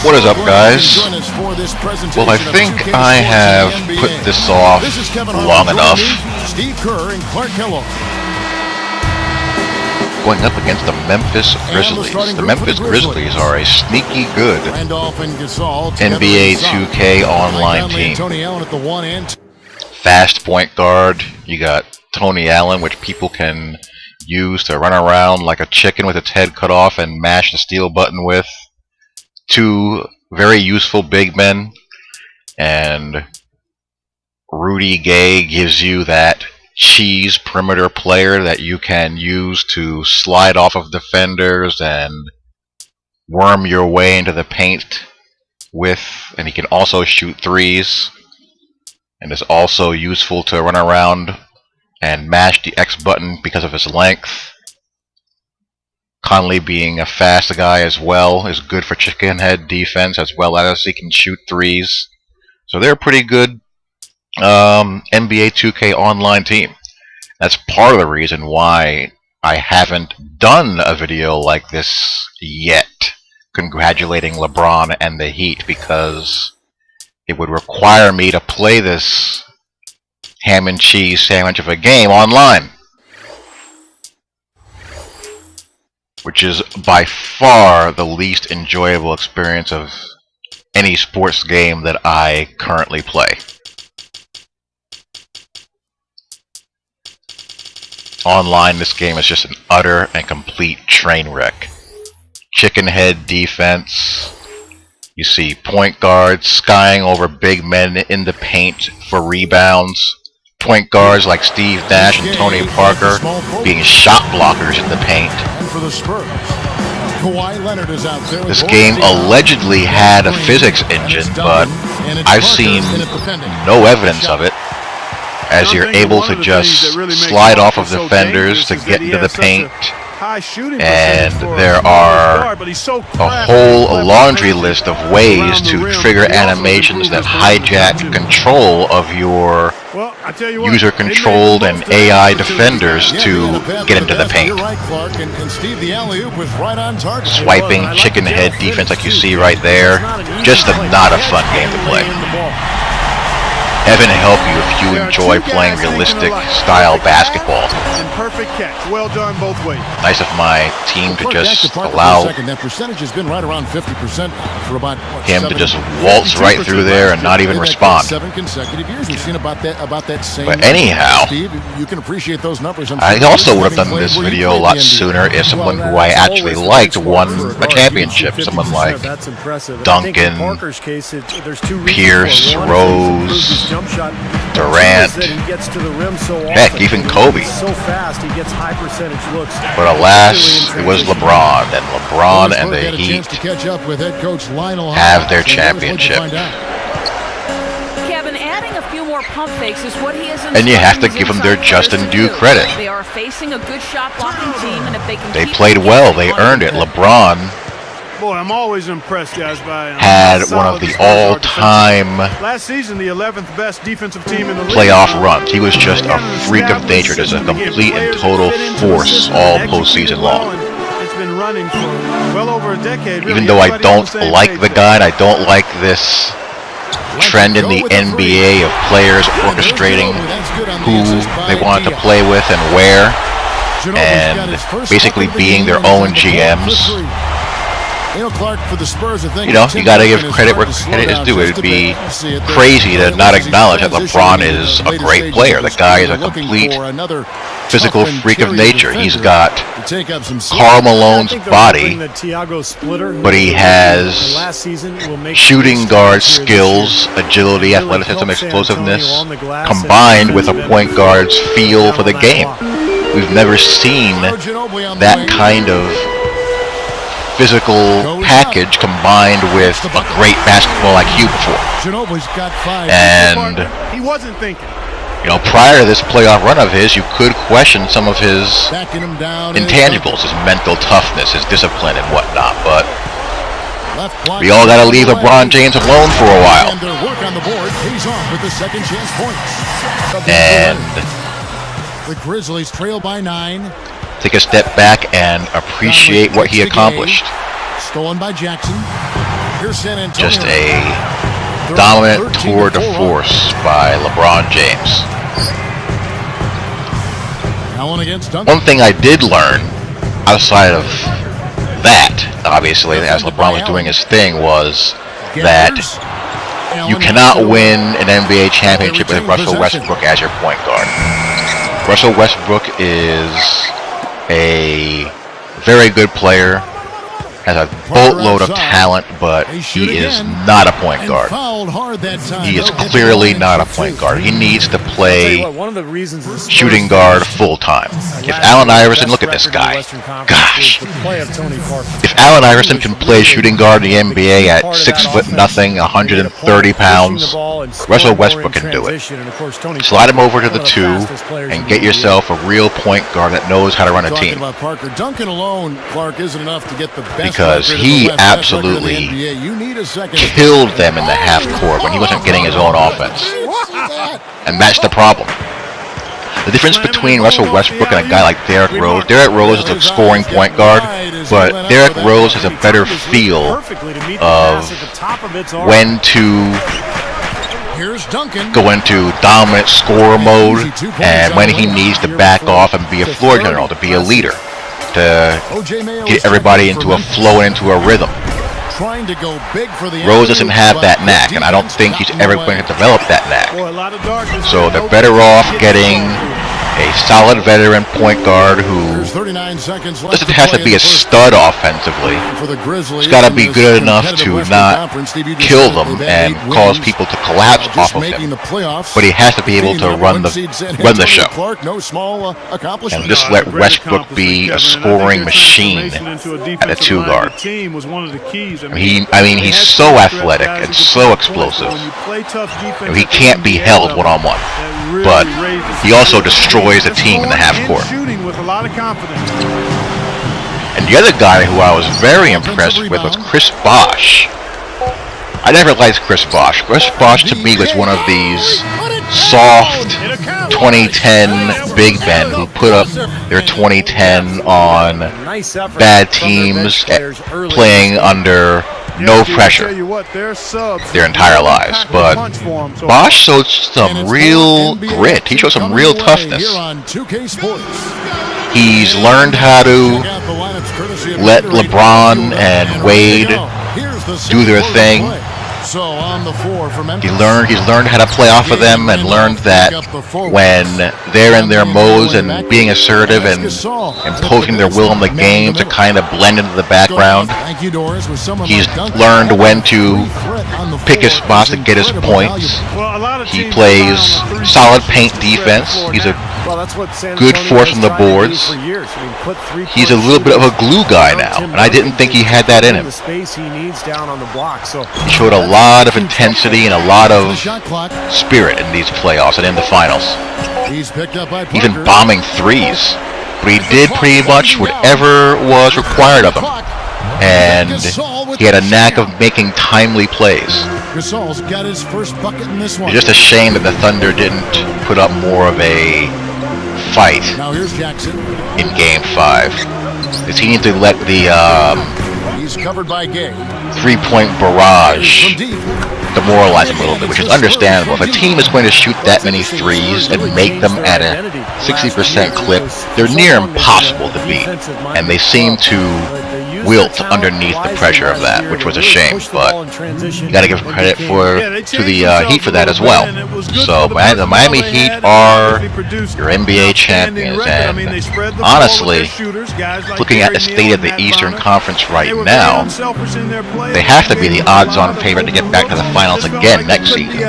What is up, guys? Well, I think I have put this off long enough. Going up against the Memphis Grizzlies. The Memphis Grizzlies are a sneaky good NBA 2K online team. Fast point guard. You got Tony Allen, which people can use to run around like a chicken with its head cut off and mash the steal button with. Two very useful big men, and Rudy Gay gives you that cheese perimeter player that you can use to slide off of defenders and worm your way into the paint with, and he can also shoot threes, and is also useful to run around and mash the X button because of his length. Conley, being a fast guy as well, is good for chicken head defense, as well as he can shoot threes. So they're a pretty good NBA 2K online team. That's part of the reason why I haven't done a video like this yet, congratulating LeBron and the Heat, because it would require me to play this ham and cheese sandwich of a game online, which is by far the least enjoyable experience of any sports game that I currently play. Online, this game is just an utter and complete train wreck. Chicken head defense. You see point guards skying over big men in the paint for rebounds. Point guards like Steve Nash and Tony Parker being shot blockers in the paint. This game allegedly had a physics engine, but I've seen no evidence of it, as you're able to just slide off of defenders to get into the paint, and there are a whole laundry list of ways to trigger animations that hijack control of your user-controlled and AI defenders to get into the paint. Swiping chicken head defense like you see right there, just not a fun game to play. Heaven help you if you enjoy playing realistic style basketball. Perfect catch. Well done both ways. Nice of my team to just allow that percentage has been right around 50% for about him to just waltz right through there and not even respond. 7 consecutive years. We've seen about that same. But anyhow, Steve, you can appreciate those numbers. I also would have done this video a lot sooner if someone who I actually liked won a championship. Someone like Duncan, Pierce, Rose, Durant, heck, even Kobe. But alas, it was LeBron, and LeBron and the Heat have their championship. Kevin, adding a few more pump fakes is what he is. And you have to give them their just and due credit. They are facing a good shot blocking team, and if they can, they played well. They earned it. LeBron. Boy, I'm always impressed, guys, by had one of the all-time last season, the 11th best defensive team in the playoff runs. He was just a freak of nature, just a complete and total force all postseason long. It's been running for well over a decade. Even though I don't like the guy, and I don't like this trend in the NBA of players orchestrating who they want to play with and where, and basically being their own GMs. You know, you gotta give credit where credit is due. It'd be crazy to not acknowledge that LeBron is a great player. The guy is a complete physical freak of nature. He's got Karl Malone's body, but he has shooting guard skills, agility, athleticism, explosiveness, combined with a point guard's feel for the game. We've never seen that kind of physical package combined with a great basketball IQ before. And he wasn't thinking. You know, prior to this playoff run of his, you could question some of his intangibles, his mental toughness, his discipline and whatnot, but we all gotta leave LeBron James alone for a while. And the Grizzlies trail by 9. Take a step back and appreciate what he accomplished. Stolen by Jackson. Just a dominant tour de force by LeBron James. One thing I did learn outside of that, obviously, as LeBron was doing his thing, was that you cannot win an NBA championship with Russell Westbrook as your point guard. Russell Westbrook is a very good player, has a boatload of talent, but he is not a point guard. He is clearly not a point guard. He needs to play shooting guard full time. If Allen Iverson, look at this guy. Gosh. If Allen Iverson can play shooting guard in the NBA at 6'0", 130 pounds, Russell Westbrook can do it. Slide him over to the 2 and get yourself a real point guard that knows how to run a team. Because he absolutely killed them in the half court when he wasn't getting his own offense. And that's the problem. The difference between Russell Westbrook and a guy like Derrick Rose is a scoring point guard, but Derrick Rose has a better feel of when to go into dominant scorer mode and when he needs to back off and be a floor general, to be a leader, to get everybody into a flow and into a rhythm. Rose doesn't have that knack, and I don't think he's ever going to develop that knack. So they're better off getting a solid veteran point guard who doesn't have to be a stud offensively. He's got to be good enough to not kill them and cause people to collapse off of him. But he has to be able to run the show. And just let Westbrook be a scoring machine at a 2 guard. He's so athletic and so explosive. He can't be held one-on-one. But he also destroys a team in the half court. And the other guy who I was very impressed with was Chris Bosh. I never liked Chris Bosh. Chris Bosh to me was one of these soft 2010 big men who put up their 2010 on bad teams playing under no pressure their entire lives. But Bosh showed some real grit. He showed some real toughness. He's learned how to let LeBron and Wade do their thing. He's learned how to play off of them and learned that when they're in their modes and being assertive and imposing their will on the game to kind of blend into the background, he's learned when to pick his spots to get his points. He plays solid paint defense. He's a good force on the boards. He's a little bit of a glue guy now, and I didn't think he had that in him. He showed a lot of intensity and a lot of spirit in these playoffs and in the finals. Even bombing threes. But he did pretty much whatever was required of him. And he had a knack of making timely plays. It's just a shame that the Thunder didn't put up more of a fight in Game 5. They seem to let the three-point barrage demoralize them a little bit, which is understandable. If a team is going to shoot that many threes and make them at a 60% clip, they're near impossible to beat. And they seem to wilt underneath the pressure of that, which was a shame. But you got to give credit to the Heat for that as well. So the Miami Heat are your NBA champions, and honestly, looking at the state of the Eastern Conference right now, they have to be the odds-on favorite to get back to the finals again next season.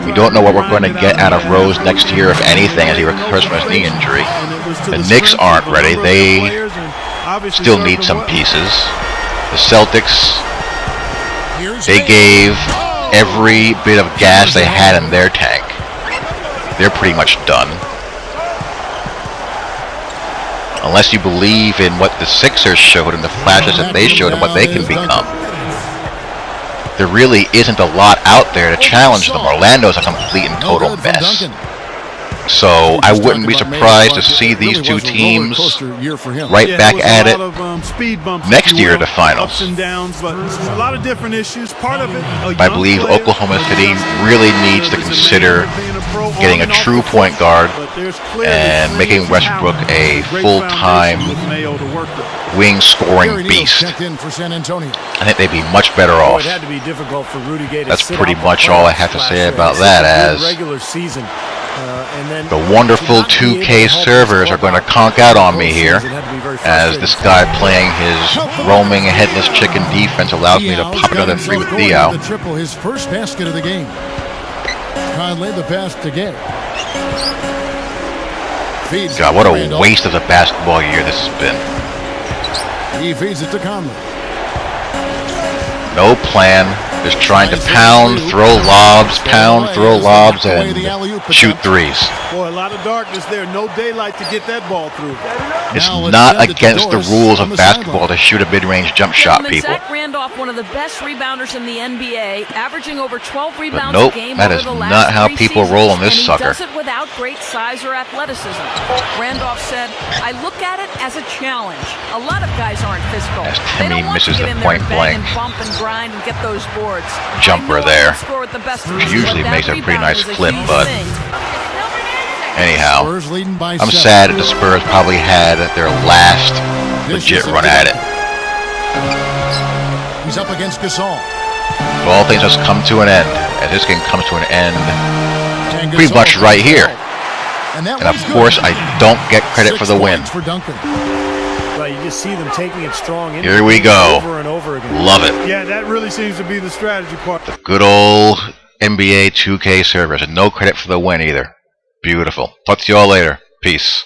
We don't know what we're going to get out of Rose next year, if anything, as he recovers from his knee injury. The Knicks aren't ready. They still need some pieces. The Celtics, they gave every bit of gas they had in their tank. They're pretty much done. Unless you believe in what the Sixers showed and the flashes that they showed and what they can become. There really isn't a lot out there to challenge them. Orlando's a complete and total mess. So I wouldn't be surprised to see these two teams right back at it next year at the finals. Ups and downs, but a lot of different issues. Part of it, I believe Oklahoma City really needs to consider getting a true point guard and making Westbrook a full-time wing scoring beast. I think they'd be much better off. That's pretty much all I have to say about that, as the wonderful 2K servers are going to conk out on me here, as this guy playing his roaming headless chicken defense allows me to pop another three with Dio. His first basket of the game. Conley the pass to Gay. God, what a waste of a basketball year this has been. He feeds it to Conley. No plan. Just trying to pound, throw lobs, and shoot threes. Boy, a lot of darkness there. No daylight to get that ball through. It's not against the rules of basketball to shoot a mid-range jump shot, people. Zach Randolph, one of the best rebounders in the NBA, averaging over 12 rebounds nope, a game that over is the last not how 3 people seasons, roll in this and sucker. He does it without great size or athleticism. Randolph said, "I look at it as a challenge. A lot of guys aren't physical. As They Timmy don't want to misses get the in there point and bang blank and bump and grind and get those boards. jumper there. Which usually makes a pretty nice clip, but anyhow, I'm sad that the Spurs probably had their last legit run at it. He's up against Gasol. So all things must come to an end, and this game comes to an end pretty much right here. And of course, I don't get credit for the win. Right, you just see them taking it strong. Here we go. Over and over again. Love it. Yeah, that really seems to be the strategy part. The good old NBA 2K servers, and no credit for the win either. Beautiful. Talk to you all later. Peace.